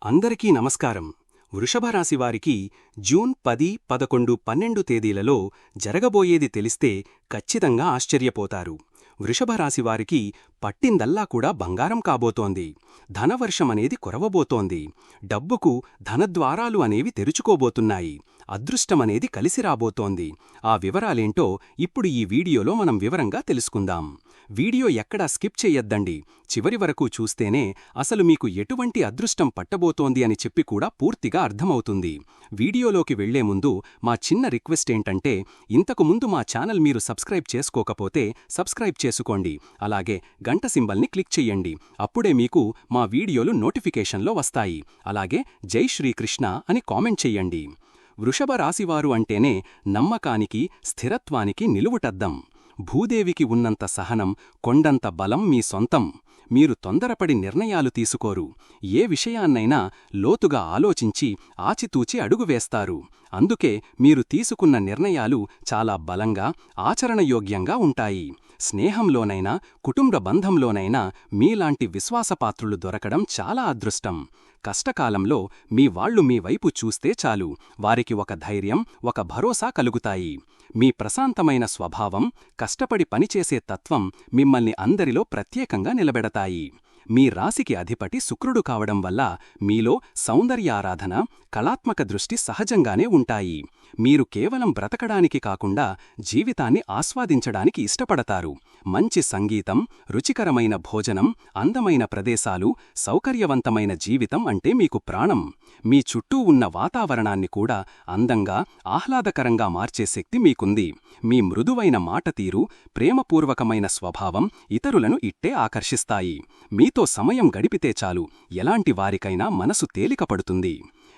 అందరికీ నమస్కారం. వృషభరాశివారికి జూన్ 10, 11, 12 తేదీలలో జరగబోయేది తెలిస్తే ఖచ్చితంగా ఆశ్చర్యపోతారు. వృషభరాశివారికి పట్టిందల్లా కూడా బంగారం కాబోతోంది. ధనవర్షమనేది కురవబోతోంది. డబ్బుకు ధనద్వారాలు అనేవి తెరుచుకోబోతున్నాయి. అదృష్టమనేది కలిసి రాబోతోంది. ఆ వివరాలేంటో ఇప్పుడు ఈ వీడియోలో మనం వివరంగా తెలుసుకుందాం. వీడియో ఎక్కడా స్కిప్ చెయ్యొద్దండి. చివరి వరకు చూస్తేనే అసలు మీకు ఎటువంటి అదృష్టం పట్టబోతోంది అని చెప్పి కూడా పూర్తిగా అర్థమవుతుంది. వీడియోలోకి వెళ్లే ముందు మా చిన్న రిక్వెస్ట్ ఏంటంటే, ఇంతకు ముందు మా ఛానల్ మీరు సబ్స్క్రైబ్ చేసుకోకపోతే సబ్స్క్రైబ్ చేసుకోండి. అలాగే గంట సింబల్ని క్లిక్ చెయ్యండి. అప్పుడే మీకు మా వీడియోలు నోటిఫికేషన్లో వస్తాయి. అలాగే జై శ్రీకృష్ణ అని కామెంట్ చెయ్యండి. వృషభ రాశివారు అంటేనే నమ్మకానికి, స్థిరత్వానికి నిలువుటద్దం. భూదేవికి ఉన్నంత సహనం, కొండంత బలం మీ సొంతం. మీరు తొందరపడి నిర్ణయాలు తీసుకోరు. ఏ విషయాన్నైనా లోతుగా ఆలోచించి ఆచితూచి అడుగు వేస్తారు. అందుకే మీరు తీసుకున్న నిర్ణయాలు చాలా బలంగా, ఆచరణయోగ్యంగా ఉంటాయి. స్నేహంలోనైనా, కుటుంబ బంధంలోనైనా మీలాంటి విశ్వాసపాత్రులు దొరకడం చాలా అదృష్టం. కష్టకాలంలో మీ వాళ్లు మీ వైపు చూస్తే చాలు, వారికి ఒక ధైర్యం, ఒక భరోసా కలుగుతాయి. మీ ప్రశాంతమైన స్వభావం, కష్టపడి పనిచేసే తత్వం మిమ్మల్ని అందరిలో ప్రత్యేకంగా నిలబెడతాయి. మీ రాశికి అధిపతి శుక్రుడు కావడం వల్ల మీలో సౌందర్యారాధన, కళాత్మక దృష్టి సహజంగానే ఉంటాయి. మీరు కేవలం బ్రతకడానికి కాకుండా జీవితాన్ని ఆస్వాదించడానికి ఇష్టపడతారు. మంచి సంగీతం, రుచికరమైన భోజనం, అందమైన ప్రదేశాలు, సౌకర్యవంతమైన జీవితం అంటే మీకు ప్రాణం. మీ చుట్టూ ఉన్న వాతావరణాన్ని కూడా అందంగా, ఆహ్లాదకరంగా మార్చే శక్తి మీకుంది. మీ మృదువైన మాటతీరు, ప్రేమపూర్వకమైన స్వభావం ఇతరులను ఇట్టే ఆకర్షిస్తాయి. మీతో సమయం గడిపితే చాలు, ఎలాంటి వారికైనా మనసు తేలికపడుతుంది.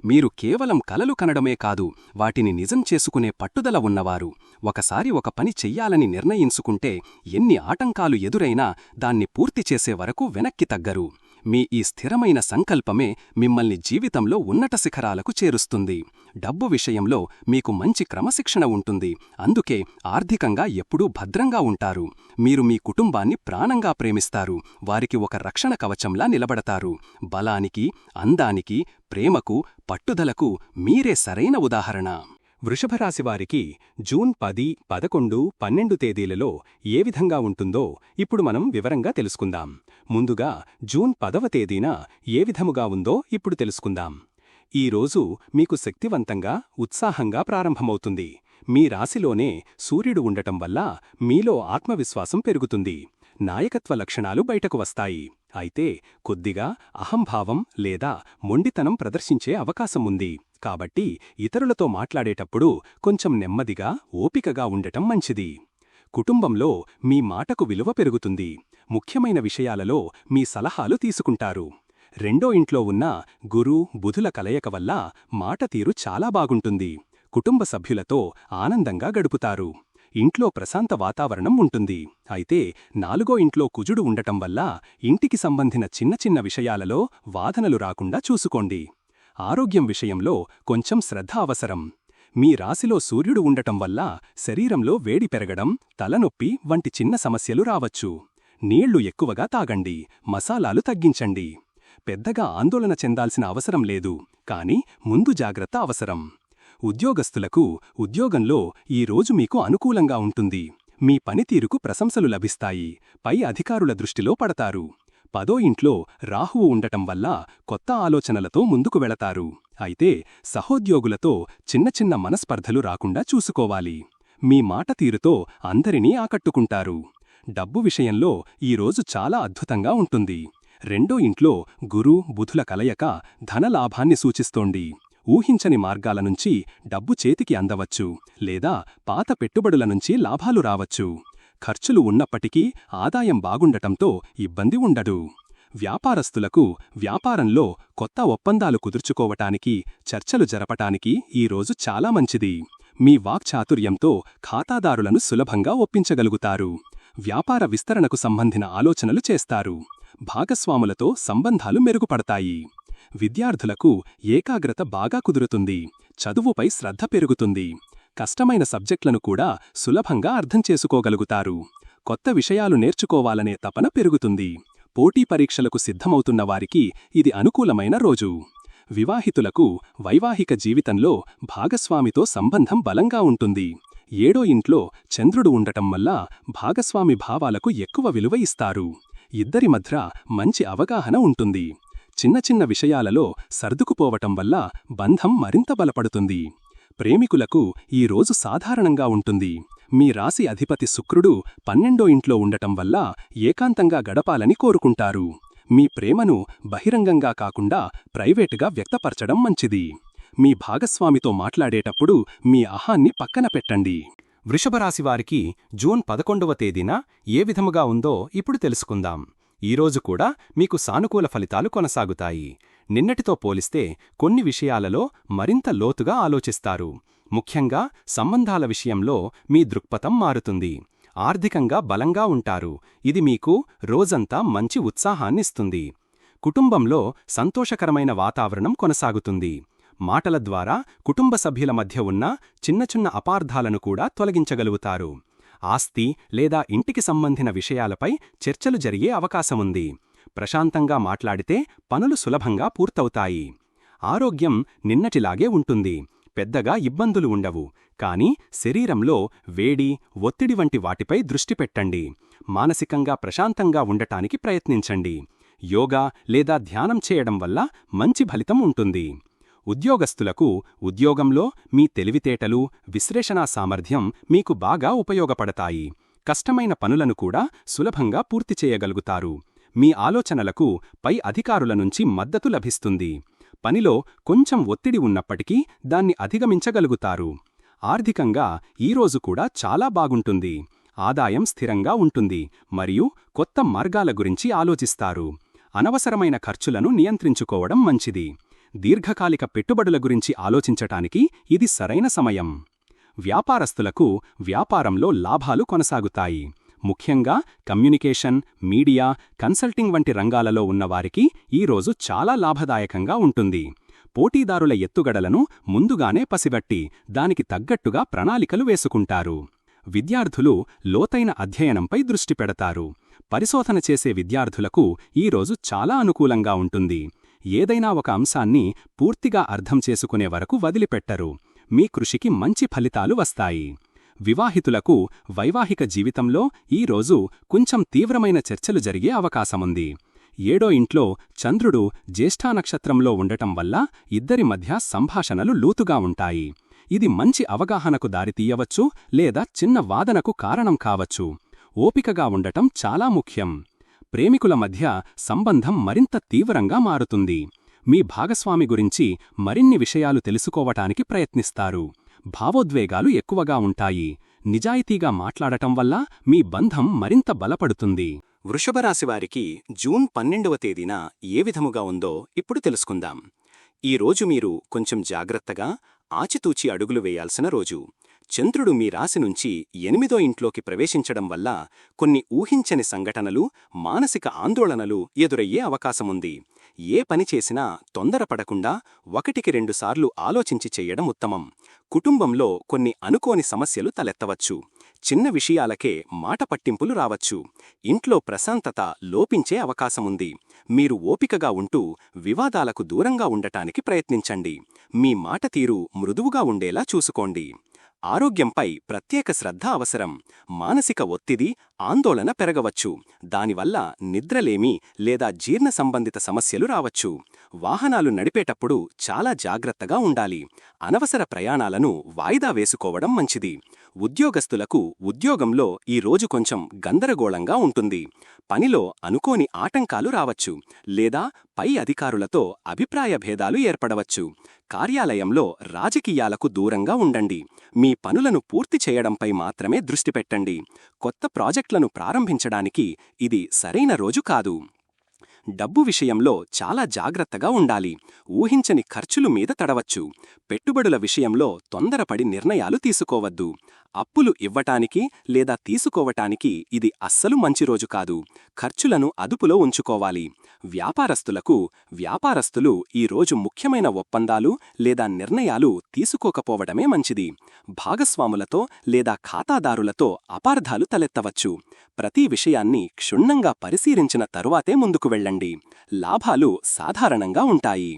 మీరు కేవలం కలలు కనడమే కాదు, వాటిని నిజం చేసుకునే పట్టుదల ఉన్నవారు. ఒకసారి ఒక పని చెయ్యాలని నిర్ణయించుకుంటే ఎన్ని ఆటంకాలు ఎదురైనా దాన్ని పూర్తి చేసే వరకు వెనక్కి తగ్గరు. మీ ఈ స్థిరమైన సంకల్పమే మిమ్మల్ని జీవితంలో ఉన్నత శిఖరాలకు చేరుస్తుంది. డబ్బు విషయంలో మీకు మంచి క్రమశిక్షణ ఉంటుంది. అందుకే ఆర్థికంగా ఎప్పుడూ భద్రంగా ఉంటారు. మీరు మీ కుటుంబాన్ని ప్రాణంగా ప్రేమిస్తారు. వారికి ఒక రక్షణ కవచంలా నిలబడతారు. బలానికి, అందానికి, ప్రేమకు, పట్టుదలకు మీరే సరైన ఉదాహరణ. వృషభరాశివారికి జూన్ 10, 11, 12 తేదీలలో ఏ విధంగా ఉంటుందో ఇప్పుడు మనం వివరంగా తెలుసుకుందాం. ముందుగా జూన్ 10వ తేదీన ఏ విధముగా ఉందో ఇప్పుడు తెలుసుకుందాం. ఈ రోజు మీకు శక్తివంతంగా, ఉత్సాహంగా ప్రారంభమవుతుంది. మీ రాశిలోనే సూర్యుడు ఉండటం వల్ల మీలో ఆత్మవిశ్వాసం పెరుగుతుంది. నాయకత్వ లక్షణాలు బయటకు వస్తాయి. అయితే కొద్దిగా అహంభావం లేదా మొండితనం ప్రదర్శించే అవకాశం ఉంది. కాబట్టి ఇతరులతో మాట్లాడేటప్పుడు కొంచెం నెమ్మదిగా, ఓపికగా ఉండటం మంచిది. కుటుంబంలో మీ మాటకు విలువ పెరుగుతుంది. ముఖ్యమైన విషయాలలో మీ సలహాలు తీసుకుంటారు. రెండో ఇంట్లో ఉన్న గురు, బుధుల కలయిక వల్ల మాటతీరు చాలా బాగుంటుంది. కుటుంబ సభ్యులతో ఆనందంగా గడుపుతారు. ఇంట్లో ప్రశాంత వాతావరణం ఉంటుంది. అయితే నాలుగో ఇంట్లో కుజుడు ఉండటం వల్ల ఇంటికి సంబంధిన చిన్న చిన్న విషయాలలో వాదనలు రాకుండా చూసుకోండి. ఆరోగ్యం విషయంలో కొంచెం శ్రద్ధ అవసరం. మీ రాశిలో సూర్యుడు ఉండటం వల్ల శరీరంలో వేడి పెరగడం, తలనొప్పి వంటి చిన్న సమస్యలు రావచ్చు. నీళ్లు ఎక్కువగా తాగండి, మసాలాలు తగ్గించండి. పెద్దగా ఆందోళన చెందాల్సిన అవసరం లేదు, కానీ ముందు జాగ్రత్త అవసరం. ఉద్యోగస్తులకు ఉద్యోగంలో ఈ రోజు మీకు అనుకూలంగా ఉంటుంది. మీ పనితీరుకు ప్రశంసలు లభిస్తాయి. పై అధికారుల దృష్టిలో పడతారు. 10వ ఇంట్లో రాహువు ఉండటం వల్ల కొత్త ఆలోచనలతో ముందుకు వెళతారు. అయితే సహోద్యోగులతో చిన్న చిన్న మనస్పర్ధలు రాకుండా చూసుకోవాలి. మీ మాటతీరుతో అందరినీ ఆకట్టుకుంటారు. డబ్బు విషయంలో ఈరోజు చాలా అద్భుతంగా ఉంటుంది. రెండో ఇంట్లో గురు, బుధుల కలయిక ధనలాభాన్ని సూచిస్తోంది. ఊహించని మార్గాల నుంచి డబ్బు చేతికి అందవచ్చు, లేదా పాత పెట్టుబడుల నుంచి లాభాలు రావచ్చు. ఖర్చులు ఉన్నప్పటికీ ఆదాయం బాగుండటంతో ఇబ్బంది ఉండదు. వ్యాపారస్తులకు వ్యాపారంలో కొత్త ఒప్పందాలు కుదుర్చుకోవటానికి, చర్చలు జరపటానికి ఈరోజు చాలా మంచిది. మీ వాక్చాతుర్యంతో ఖాతాదారులను సులభంగా ఒప్పించగలుగుతారు. వ్యాపార విస్తరణకు సంబంధించిన ఆలోచనలు చేస్తారు. భాగస్వాములతో సంబంధాలు మెరుగుపడతాయి. విద్యార్థులకు ఏకాగ్రత బాగా కుదురుతుంది. చదువుపై శ్రద్ధ పెరుగుతుంది. కష్టమైన సబ్జెక్టులను కూడా సులభంగా అర్థం చేసుకోగలుగుతారు. కొత్త విషయాలు నేర్చుకోవాలనే తపన పెరుగుతుంది. పోటీ పరీక్షలకు సిద్ధమవుతున్న వారికి ఇది అనుకూలమైన రోజు. వివాహితులకు వైవాహిక జీవితంలో భాగస్వామితో సంబంధం బలంగా ఉంటుంది. 7వ ఇంట్లో చంద్రుడు ఉండటం వల్ల భాగస్వామి భావాలకు ఎక్కువ విలువ ఇస్తారు. ఇద్దరి మధ్య మంచి అవగాహన ఉంటుంది. చిన్న చిన్న విషయాలలో సర్దుకుపోవటం వల్ల బంధం మరింత బలపడుతుంది. ప్రేమికులకు ఈ రోజు సాధారణంగా ఉంటుంది. మీ రాశి అధిపతి శుక్రుడు 12వ ఇంట్లో ఉండటం వల్ల ఏకాంతంగా గడపాలని కోరుకుంటారు. మీ ప్రేమను బహిరంగంగా కాకుండా ప్రైవేటుగా వ్యక్తపరచడం మంచిది. మీ భాగస్వామితో మాట్లాడేటప్పుడు మీ అహాన్ని పక్కన పెట్టండి. వృషభరాశివారికి జూన్ 11వ తేదీన ఏ విధముగా ఉందో ఇప్పుడు తెలుసుకుందాం. ఈరోజు కూడా మీకు సానుకూల ఫలితాలు కొనసాగుతాయి. నిన్నటితో పోలిస్తే కొన్ని విషయాలలో మరింత లోతుగా ఆలోచిస్తారు. ముఖ్యంగా సంబంధాల విషయంలో మీ దృక్పథం మారుతుంది. ఆర్థికంగా బలంగా ఉంటారు. ఇది మీకు రోజంతా మంచి ఉత్సాహాన్నిస్తుంది. కుటుంబంలో సంతోషకరమైన వాతావరణం కొనసాగుతుంది. మాటల ద్వారా కుటుంబ సభ్యుల మధ్య ఉన్న చిన్న చిన్న అపార్థాలను కూడా తొలగించగలుగుతారు. ఆస్తి లేదా ఇంటికి సంబంధించిన విషయాలపై చర్చలు జరిగే అవకాశముంది. ప్రశాంతంగా మాట్లాడితే పనులు సులభంగా పూర్తవుతాయి. ఆరోగ్యం నిన్నటిలాగే ఉంటుంది. పెద్దగా ఇబ్బందులు ఉండవు. కానీ శరీరంలో వేడి, ఒత్తిడి వంటి వాటిపై దృష్టి పెట్టండి. మానసికంగా ప్రశాంతంగా ఉండటానికి ప్రయత్నించండి. యోగా లేదా ధ్యానం చేయడం వల్ల మంచి ఫలితం ఉంటుంది. ఉద్యోగస్తులకు ఉద్యోగంలో మీ తెలివితేటలు, విశ్లేషణా సామర్థ్యం మీకు బాగా ఉపయోగపడతాయి. కష్టమైన పనులను కూడా సులభంగా పూర్తి చేయగలుగుతారు. మీ ఆలోచనలకు పై అధికారుల నుంచి మద్దతు లభిస్తుంది. పనిలో కొంచెం ఒత్తిడి ఉన్నప్పటికీ దాన్ని అధిగమించగలుగుతారు. ఆర్థికంగా ఈరోజు కూడా చాలా బాగుంటుంది. ఆదాయం స్థిరంగా ఉంటుంది మరియు కొత్త మార్గాల గురించి ఆలోచిస్తారు. అనవసరమైన ఖర్చులను నియంత్రించుకోవడం మంచిది. దీర్ఘకాలిక పెట్టుబడుల గురించి ఆలోచించటానికి ఇది సరైన సమయం. వ్యాపారస్తులకు వ్యాపారంలో లాభాలు కొనసాగుతాయి. ముఖ్యంగా కమ్యూనికేషన్, మీడియా, కన్సల్టింగ్ వంటి రంగాలలో ఉన్నవారికి ఈరోజు చాలా లాభదాయకంగా ఉంటుంది. పోటీదారుల ఎత్తుగడలను ముందుగానే పసిగట్టి దానికి తగ్గట్టుగా ప్రణాళికలు వేసుకుంటారు. విద్యార్థులు లోతైన అధ్యయనంపై దృష్టి పెడతారు. పరిశోధన చేసే విద్యార్థులకు ఈరోజు చాలా అనుకూలంగా ఉంటుంది. ఏదైనా ఒక అంశాన్ని పూర్తిగా అర్థం చేసుకునే వరకు వదిలిపెట్టరు. మీ కృషికి మంచి ఫలితాలు వస్తాయి. వివాహితులకు వైవాహిక జీవితంలో ఈరోజు కొంచెం తీవ్రమైన చర్చలు జరిగే అవకాశముంది. 7వ ఇంట్లో చంద్రుడు జ్యేష్ఠా నక్షత్రంలో ఉండటం వల్ల ఇద్దరి మధ్య సంభాషణలు లోతుగా ఉంటాయి. ఇది మంచి అవగాహనకు దారితీయవచ్చు లేదా చిన్న వాదనకు కారణం కావచ్చు. ఓపికగా ఉండటం చాలా ముఖ్యం. ప్రేమికుల మధ్య సంబంధం మరింత తీవ్రంగా మారుతుంది. మీ భాగస్వామి గురించి మరిన్ని విషయాలు తెలుసుకోవటానికి ప్రయత్నిస్తారు. భావోద్వేగాలు ఎక్కువగా ఉంటాయి. నిజాయితీగా మాట్లాడటం వల్ల మీ బంధం మరింత బలపడుతుంది. వృషభరాశివారికి జూన్ 12వ తేదీన ఏ విధముగా ఉందో ఇప్పుడు తెలుసుకుందాం. ఈరోజు మీరు కొంచెం జాగ్రత్తగా, ఆచితూచి అడుగులు వేయాల్సిన రోజు. చంద్రుడు మీ రాశి నుంచి 8వ ఇంట్లోకి ప్రవేశించడం వల్ల కొన్ని ఊహించని సంఘటనలు, మానసిక ఆందోళనలు ఎదురయ్యే అవకాశముంది. ఏ పని చేసినా తొందరపడకుండా 1కి 2 సార్లు ఆలోచించి చెయ్యడం ఉత్తమం. కుటుంబంలో కొన్ని అనుకోని సమస్యలు తలెత్తవచ్చు. చిన్న విషయాలకే మాట పట్టింపులు రావచ్చు. ఇంట్లో ప్రశాంతత లోపించే అవకాశముంది. మీరు ఓపికగా ఉంటూ వివాదాలకు దూరంగా ఉండటానికి ప్రయత్నించండి. మీ మాట తీరు మృదువుగా ఉండేలా చూసుకోండి. ఆరోగ్యంపై ప్రత్యేక శ్రద్ధ అవసరం. మానసిక ఒత్తిడి, ఆందోళన పెరగవచ్చు. దానివల్ల నిద్రలేమి లేదా జీర్ణ సంబంధిత సమస్యలు రావచ్చు. వాహనాలు నడిపేటప్పుడు చాలా జాగ్రత్తగా ఉండాలి. అనవసర ప్రయాణాలను వాయిదా వేసుకోవడం మంచిది. ఉద్యోగస్తులకు ఉద్యోగంలో ఈ రోజు కొంచెం గందరగోళంగా ఉంటుంది. పనిలో అనుకోని ఆటంకాలు రావచ్చు లేదా పై అధికారులతో అభిప్రాయ భేదాలు ఏర్పడవచ్చు. కార్యాలయంలో రాజకీయాలకు దూరంగా ఉండండి. మీ పనులను పూర్తి చేయడంపై మాత్రమే దృష్టి పెట్టండి. కొత్త ప్రాజెక్టులను ప్రారంభించడానికి ఇది సరైన రోజు కాదు. డబ్బు విషయంలో చాలా జాగ్రత్తగా ఉండాలి. ఊహించని ఖర్చులు మీద తడవచ్చు. పెట్టుబడుల విషయంలో తొందరపడి నిర్ణయాలు తీసుకోవద్దు. అప్పులు ఇవ్వటానికి లేదా తీసుకోవటానికి ఇది అస్సలు మంచి రోజు కాదు. ఖర్చులను అదుపులో ఉంచుకోవాలి. వ్యాపారస్తులు ఈ రోజు ముఖ్యమైన ఒప్పందాలు లేదా నిర్ణయాలు తీసుకోకపోవడమే మంచిది. భాగస్వాములతో లేదా ఖాతాదారులతో అపార్థాలు తలెత్తవచ్చు. ప్రతి విషయాన్ని క్షుణ్ణంగా పరిశీలించిన తరువాతే ముందుకు వెళ్ళండి. లాభాలు సాధారణంగా ఉంటాయి.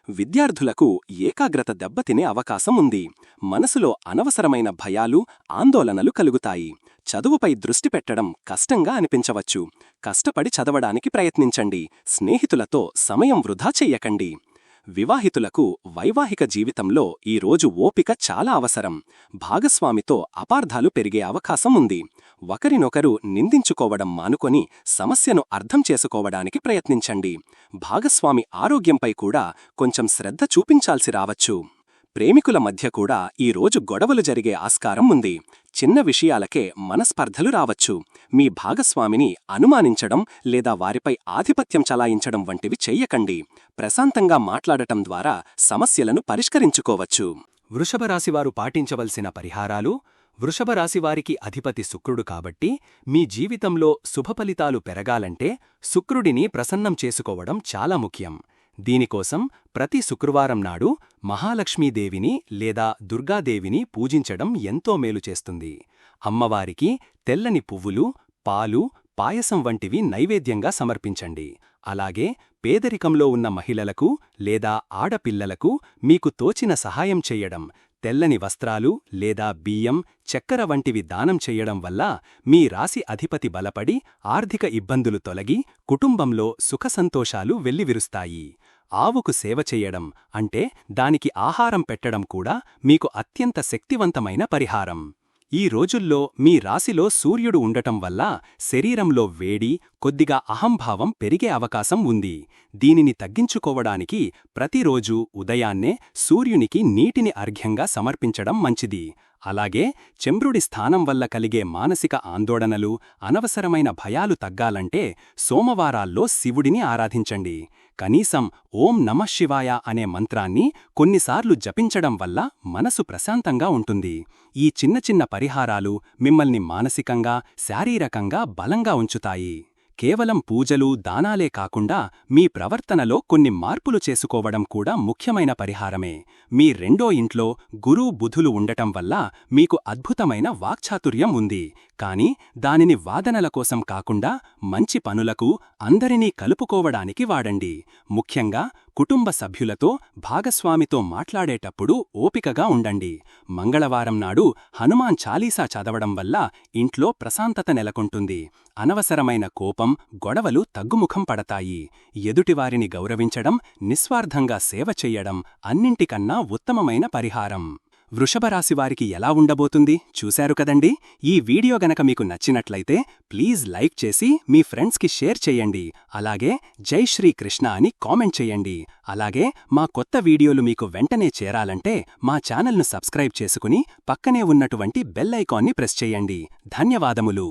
విద్యార్థులకు ఏకాగ్రత దెబ్బతినే అవకాశం ఉంది. మనసులో అనవసరమైన భయాలు, ఆందోళనలు కలుగుతాయి. చదువుపై దృష్టి పెట్టడం కష్టంగా అనిపించవచ్చు. కష్టపడి చదవడానికి ప్రయత్నించండి. స్నేహితులతో సమయం వృధా చెయ్యకండి. వివాహితులకు వైవాహిక జీవితంలో ఈరోజు ఓపిక చాలా అవసరం. భాగస్వామితో అపార్థాలు పెరిగే అవకాశం ఉంది. ఒకరినొకరు నిందించుకోవడం మానుకొని సమస్యను అర్థం చేసుకోవడానికి ప్రయత్నించండి. భాగస్వామి ఆరోగ్యంపై కూడా కొంచెం శ్రద్ధ చూపించాల్సి రావచ్చు. ప్రేమికుల మధ్య కూడా ఈరోజు గొడవలు జరిగే ఆస్కారం ఉంది. చిన్న విషయాలకే మనస్పర్ధలు రావచ్చు. మీ భాగస్వామిని అనుమానించడం లేదా వారిపై ఆధిపత్యం చలాయించడం వంటివి చెయ్యకండి. ప్రశాంతంగా మాట్లాడటం ద్వారా సమస్యలను పరిష్కరించుకోవచ్చు. వృషభరాశివారు పాటించవలసిన పరిహారాలు. వృషభరాశివారికి అధిపతి శుక్రుడు కాబట్టి మీ జీవితంలో శుభఫలితాలు పెరగాలంటే శుక్రుడిని ప్రసన్నం చేసుకోవడం చాలా ముఖ్యం. దీనికోసం ప్రతి శుక్రవారం నాడు మహాలక్ష్మీదేవిని లేదా దుర్గాదేవిని పూజించడం ఎంతో మేలు చేస్తుంది. అమ్మవారికి తెల్లని పువ్వులు, పాలు, పాయసం వంటివి నైవేద్యంగా సమర్పించండి. అలాగే పేదరికంలో ఉన్న మహిళలకు లేదా ఆడపిల్లలకు మీకు తోచిన సహాయం చెయ్యడం, తెల్లని వస్త్రాలు లేదా బియ్యం, చక్కెర వంటివి దానం చెయ్యడం వల్ల మీ రాశి అధిపతి బలపడి ఆర్థిక ఇబ్బందులు తొలగి కుటుంబంలో సుఖసంతోషాలు వెల్లివిరుస్తాయి. ఆవుకు సేవ చెయ్యడం అంటే దానికి ఆహారం పెట్టడం కూడా మీకు అత్యంత శక్తివంతమైన పరిహారం. ఈ రోజుల్లో మీ రాశిలో సూర్యుడు ఉండటం వల్ల శరీరంలో వేడి, కొద్దిగా అహంభావం పెరిగే అవకాశం ఉంది. దీనిని తగ్గించుకోవడానికి ప్రతిరోజూ ఉదయాన్నే సూర్యునికి నీటిని అర్ఘ్యంగా సమర్పించడం మంచిది. అలాగే చంద్రుడి స్థానం వల్ల కలిగే మానసిక ఆందోళనలు, అనవసరమైన భయాలు తగ్గాలంటే సోమవారాల్లో శివుడిని ఆరాధించండి. కనీసం ఓం నమఃశివాయ అనే మంత్రాన్ని కొన్నిసార్లు జపించడం వల్ల మనసు ప్రశాంతంగా ఉంటుంది. ఈ చిన్న చిన్న పరిహారాలు మిమ్మల్ని మానసికంగా, శారీరకంగా బలంగా ఉంచుతాయి. కేవలం పూజలు, దానాలే కాకుండా మీ ప్రవర్తనలో కొన్ని మార్పులు చేసుకోవడం కూడా ముఖ్యమైన పరిహారమే. మీ రెండో ఇంట్లో గురు, బుధులు ఉండటం వల్ల మీకు అద్భుతమైన వాక్చాతుర్యం ఉంది. కానీ దానిని వాదనల కోసం కాకుండా మంచి పనులకు, అందరినీ కలుపుకోవడానికి వాడండి. ముఖ్యంగా కుటుంబ సభ్యులతో, భాగస్వామితో మాట్లాడేటప్పుడు ఓపికగా ఉండండి. మంగళవారం నాడు హనుమాన్ చాలీసా చదవడం వల్ల ఇంట్లో ప్రశాంతత నెలకొంటుంది. అనవసరమైన కోపం, గొడవలు తగ్గుముఖం పడతాయి. ఎదుటివారిని గౌరవించడం, నిస్వార్థంగా సేవ చెయ్యడం అన్నింటికన్నా ఉత్తమమైన పరిహారం. వృషభరాశివారికి ఎలా ఉండబోతుంది చూశారు కదండి. ఈ వీడియో గనక మీకు నచ్చినట్లయితే ప్లీజ్ లైక్ చేసి మీ ఫ్రెండ్స్కి షేర్ చెయ్యండి. అలాగే జై శ్రీకృష్ణ అని కామెంట్ చెయ్యండి. అలాగే మా కొత్త వీడియోలు మీకు వెంటనే చేరాలంటే మా ఛానల్ను సబ్స్క్రైబ్ చేసుకుని పక్కనే ఉన్నటువంటి బెల్ ఐకాన్ని ప్రెస్ చెయ్యండి. ధన్యవాదములు.